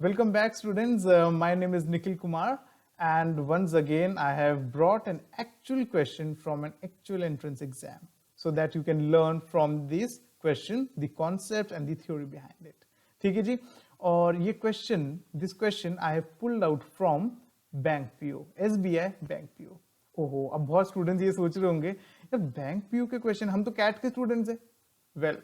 Welcome back, students. My name is Nikhil Kumar, and once again, I have brought an actual question from an actual entrance exam so that you can learn from this question the concept and the theory behind it. ठीक है जी. और ये this question I have pulled out from bank PO, SBI bank PO. ओहो, अब बहुत students ये सोच रहे होंगे यार बैंक पीओ के क्वेश्चन, हम तो कैट के स्टूडेंट्स हैं. Well,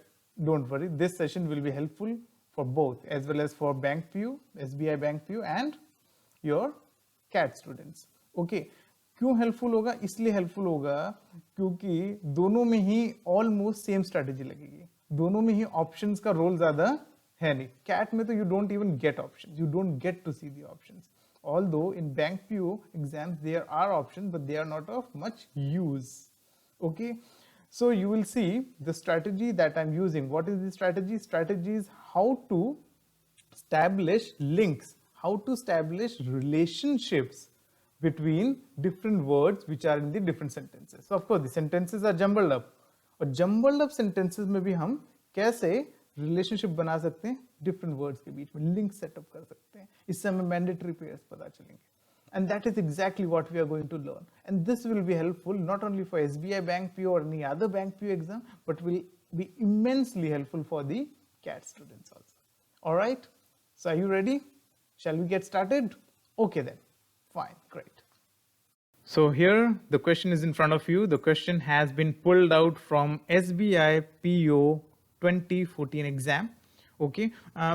don't worry, this session will be helpful for both as well as for Bank PU, SBI Bank PU and your CAT students. Okay, क्यों हेल्पफुल होगा? इसलिए हेल्पफुल होगा क्योंकि दोनों में ही ऑलमोस्ट सेम स्ट्रेटेजी लगेगी, दोनों में ही ऑप्शंस का रोल ज्यादा है नहीं. कैट में तो you don't even get options, you don't get to see the options. Although in Bank PO exams there are options, but they are not of much use. Okay, so you will see the strategy that I'm using. What is the strategy? Strategy is how to establish links, how to establish relationships between different words which are in the different sentences. So of course the sentences are jumbled up, और jumbled up sentences में भी हम कैसे relationship बना सकते हैं different words के बीच में, लिंक सेटअप कर सकते हैं. इससे हमें मैंडेटरी पेयर्स पता चलेंगे. And that is exactly what we are going to learn. And this will be helpful not only for SBI Bank PO or any other Bank PO exam, but will be immensely helpful for the CAT students also. All right. So are you ready? Shall we get started? Okay then. Fine. Great. So here the question is in front of you. The question has been pulled out from SBI PO 2014 exam. Okay.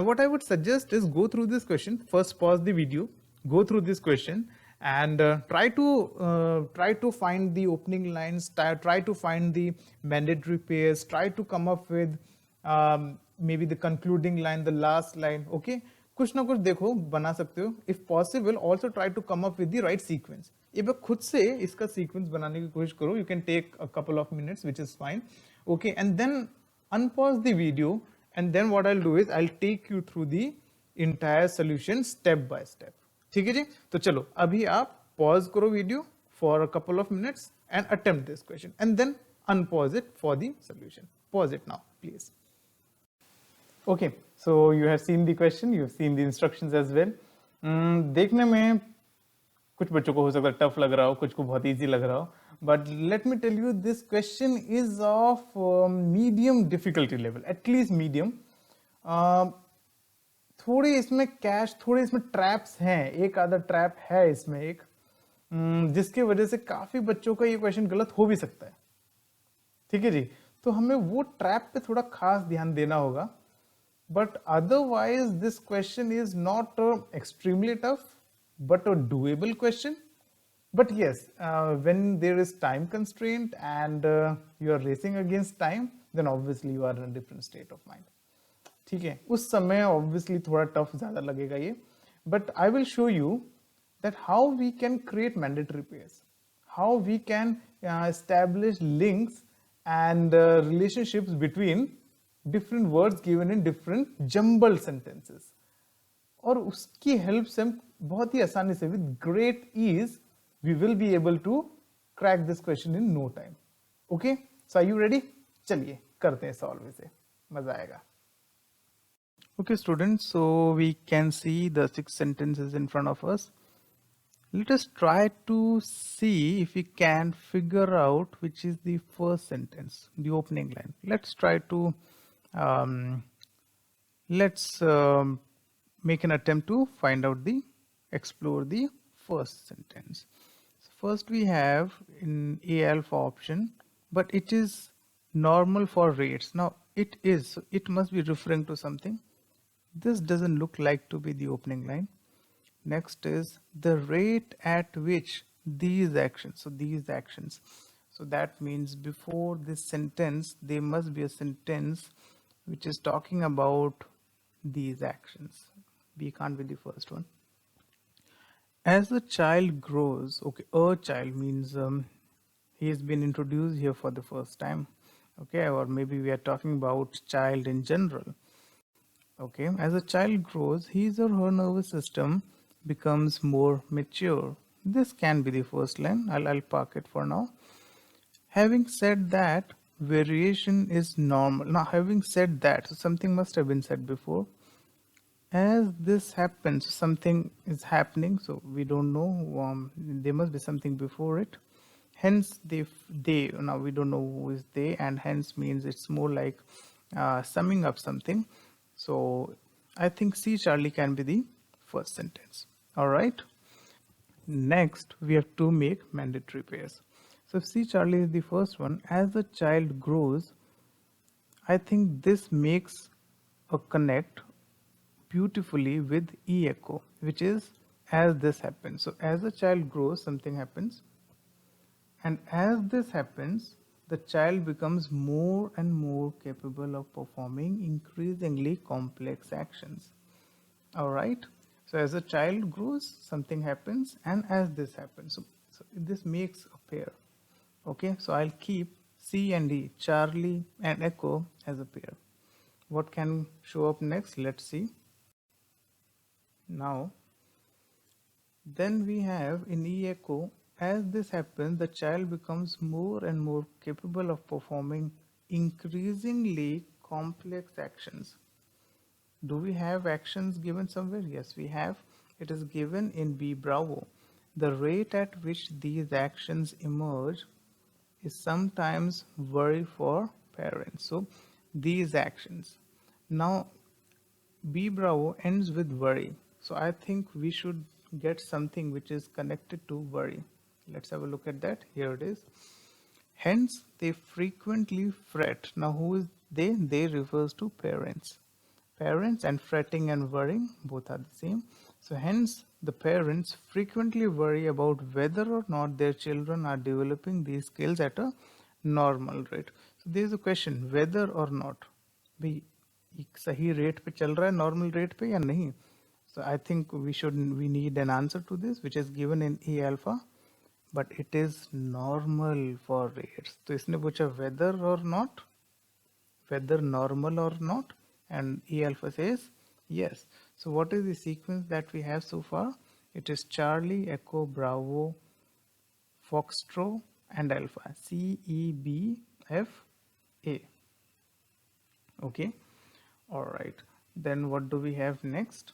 What I would suggest is go through this question. First pause the video, go through this question and try to find the opening lines, try to find the mandatory pairs, try to come up with maybe the concluding line, the last line. Okay, कुछ ना कुछ देखो बना सकते हो. If possible also try to come up with the right sequence. एक बार खुद से इसका sequence बनाने की कोशिश करो. You can take a couple of minutes, which is fine. Okay, and then unpause the video, and then what I'll do is I'll take you through the entire solution step by step. ठीक है जी. तो चलो अभी आप pause करो video for a couple of minutes and attempt this question, and then unpause it for the solution. Pause it now, please. Okay, so you have seen the question, you have seen the instructions as well. देखने में कुछ बच्चों को हो सकता है tough लग रहा हो, कुछ को बहुत इजी लग रहा हो, but let me tell you this question is of medium difficulty level, at least medium. थोड़े इसमें कैश, थोड़े इसमें ट्रैप्स हैं, एक आधा ट्रैप है इसमें एक, जिसके वजह से काफी बच्चों का ये क्वेश्चन गलत हो भी सकता है. ठीक है जी. तो हमें वो ट्रैप पे थोड़ा खास ध्यान देना होगा. But otherwise this question is not extremely tough but a doable question. But yes, when there is time constraint and you are racing against time, then obviously you are in a different state of mind. ठीक है, उस समय obviously थोड़ा tough ज़्यादा लगेगा ये. But I will show you that how we can create mandatory pairs, how we can establish links and relationships between different words given in different jumbled sentences. और उसकी हेल्प से हम बहुत ही आसानी से with great ease we will be able to crack this question in no time. Okay, so are you ready? चलिए करते हैं सॉल्व इसे, मजा आएगा. Okay students, so we can see the 6 sentences in front of us. Let us try to see if we can figure out which is the first sentence, the opening line. Let's try to make an attempt to find out explore the first sentence. So first we have in A alpha option, but it is normal for rates. Now it is, so it must be referring to something. This doesn't look like to be the opening line. Next is the rate at which these actions, so these actions. So that means before this sentence there must be a sentence which is talking about these actions. B can't be the first one. As the child grows, okay, a child means he has been introduced here for the first time, okay, or maybe we are talking about child in general. Okay, as a child grows, his or her nervous system becomes more mature. This can be the first line. I'll park it for now. Having said that, variation is normal. Now having said that, so something must have been said before. as this happens, something is happening, so we don't know, there must be something before it. Hence they, now we don't know who is they, and hence means it's more like summing up something. So I think C Charlie can be the first sentence. All right. Next, we have to make mandatory pairs. So C Charlie is the first one. As the child grows, I think this makes a connect beautifully with E echo, which is as this happens. So as the child grows, something happens. And as this happens, the child becomes more and more capable of performing increasingly complex actions. All right. So as a child grows, something happens, and as this happens, so this makes a pair. Okay. So I'll keep C and E, Charlie and Echo, as a pair. What can show up next? Let's see. Now, then we have in E echo, as this happens, the child becomes more and more capable of performing increasingly complex actions. Do we have actions given somewhere? Yes, we have. It is given in B Bravo. The rate at which these actions emerge is sometimes worry for parents. So these actions. Now B Bravo ends with worry. So I think we should get something which is connected to worry. Let's have a look at that. Here it is. Hence, they frequently fret. Now, who is they? They refers to parents. Parents and fretting and worrying both are the same. So, hence, the parents frequently worry about whether or not their children are developing these skills at a normal rate. So, there is a question whether or not. भाई एक सही rate पे चल रहा है normal rate पे या नहीं. So I think we need an answer to this, which is given in E alpha, but it is normal for rates. तो इसने पूछा whether or not, whether normal or not, and E alpha says yes. So what is the sequence that we have so far? It is Charlie, Echo, Bravo, Foxtrot, and Alpha. C, E, B, F, A. Okay. All right. Then what do we have next?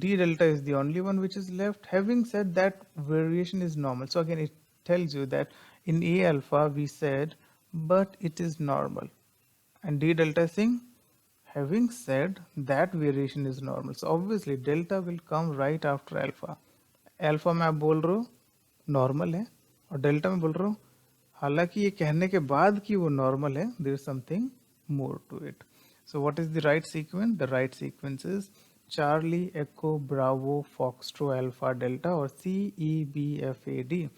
D delta is the only one which is left. Having said that, variation is normal. So again, it tells you that in A alpha we said, but it is normal. And D delta is saying, having said that variation is normal. So obviously delta will come right after alpha. Alpha में आप बोल रहे हो normal है और delta में बोल रहे हो हालांकि ये कहने के बाद कि वो normal है, there is something more to it. So what is the right sequence? The right sequence is Charlie, Echo, Bravo, Foxtrot, Alpha, Delta और C, E, B, F, A, D.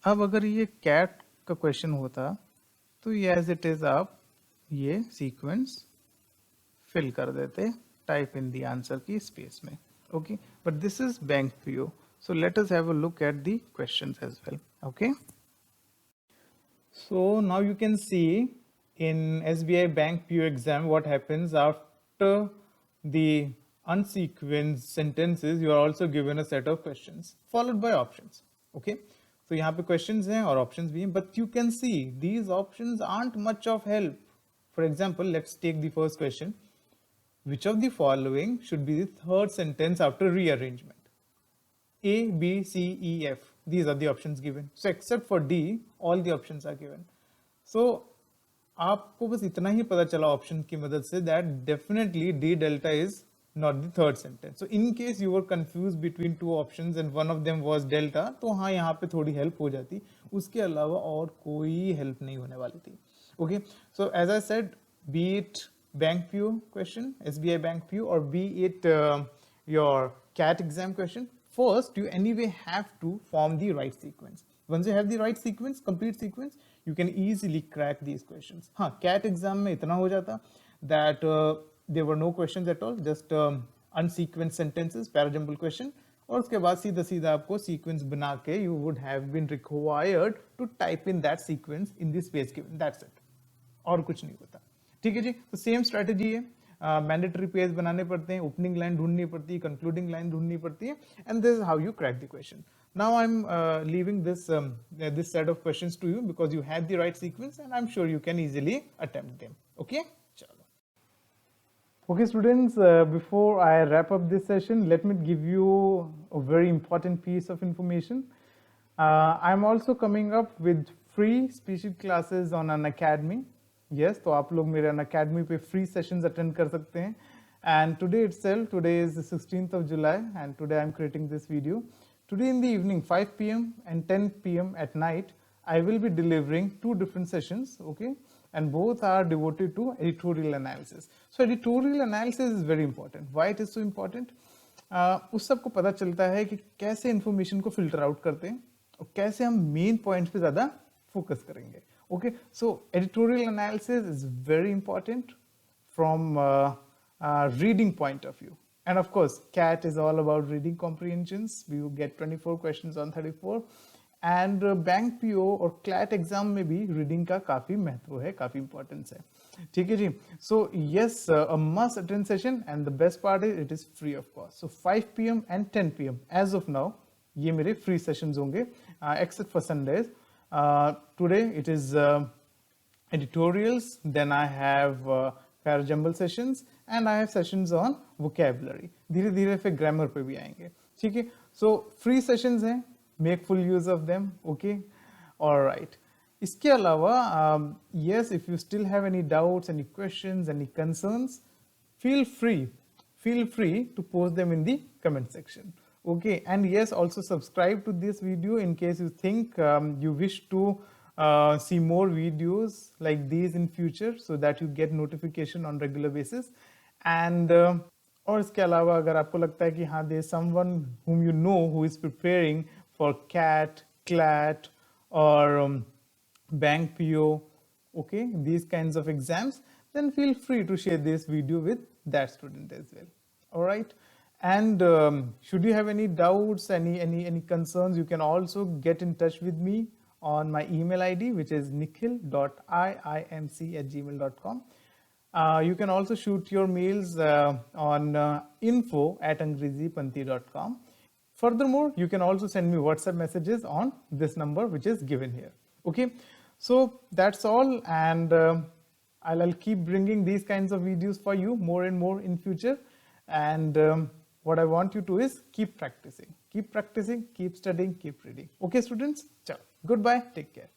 अब अगर ये cat का question होता तो ये as it is आप ये sequence fill कर देते type in the answer की space में. Okay, but this is bank PO. So let us have a look at the questions as well. Okay. So now you can see in SBI Bank PO exam what happens after the unsequenced sentences. You are also given a set of questions followed by options. Okay. So यहाँ पे questions हैं और options भी हैं, but you can see these options aren't much of help. For example, let's take the first question. Which of the following should be the third sentence after rearrangement? A, B, C, E, F. These are the options given. So except for D, all the options are given. So आपको बस इतना ही पता चला option की मदद से that definitely D delta is not the third sentence. So in case you were confused between two options and one of them was delta, तो हाँ यहाँ पे थोड़ी help हो जाती. उसके अलावा और कोई help नहीं होने वाली थी. Okay. So as I said, be it bank PO question, SBI bank PO, or be it your CAT exam question, first you anyway have to form the right sequence. Once you have the right sequence, complete sequence, you can easily crack these questions. हाँ, CAT exam में इतना हो जाता that there were no questions at all, just unsequenced sentences, parajumble question, और उसके बाद सीधा सीधा आपको sequence बना के you would have been required to type in that sequence in the space given. That's it. और कुछ नहीं होता. ठीक है जी. तो सेम स्ट्रेटजी है. मैंडेटरी पेज बनाने पड़ते हैं, ओपनिंग लाइन ढूंढनी पड़ती है, कंक्लूडिंग लाइन ढूंढनी पड़ती है, and this is how you crack the question. Now I'm leaving this set of questions to you because you had the right sequence and I'm sure you can easily attempt them. Okay, chalo. Okay, students, before I wrap up this session, let me give you a very important piece of information. I'm also coming up with free special classes on Unacademy. Yes, तो आप लोग मेरे Unacademy पे free sessions attend कर सकते हैं. And today itself, today is the 16th of July, and today I'm creating this video. Today in the evening, 5 p.m. and 10 p.m. at night, I will be delivering two different sessions, okay? And both are devoted to editorial analysis. So editorial analysis is very important. Why it is so important? उस सबको पता चलता है कि कैसे information को filter out करते हैं और कैसे हम मेन पॉइंट्स पे ज्यादा फोकस करेंगे. Okay, so editorial analysis is very important from reading point of view. And of course, CAT is all about reading comprehensions. We will get 24 questions on 34. And bank PO और CLAT exam में भी reading का काफी महत्व है, काफी importance है. ठीक है जी. So yes, a must attend session and the best part is it is free of cost. So 5 p.m. and 10 p.m. As of now ये मेरे फ्री सेशंस होंगे, except for Sundays. Today it is editorials, then I have parajumble sessions and I have sessions on vocabulary. धीरे धीरे फिर grammar पे भी आएंगे. ठीक है, so free sessions हैं, make full use of them. Okay, all right. इसके अलावा yes, if you still have any doubts, any questions, any concerns, feel free to post them in the comment section. Okay, and yes, also subscribe to this video in case you think you wish to see more videos like these in future, so that you get notification on regular basis. And और इसके अलावा अगर आपको लगता है कि हाँ there is someone whom you know who is preparing for CAT, CLAT or bank PO, okay, these kinds of exams, then feel free to share this video with that student as well. All right. And should you have any doubts, any concerns, you can also get in touch with me on my email ID, which is nikhil.iimc@gmail.com. You can also shoot your mails on info@angrezipanti.com. Furthermore, you can also send me WhatsApp messages on this number, which is given here. Okay, so that's all, and I'll keep bringing these kinds of videos for you more and more in future. And what I want you to is keep practicing, keep studying, keep reading. Okay, students, ciao, goodbye, take care.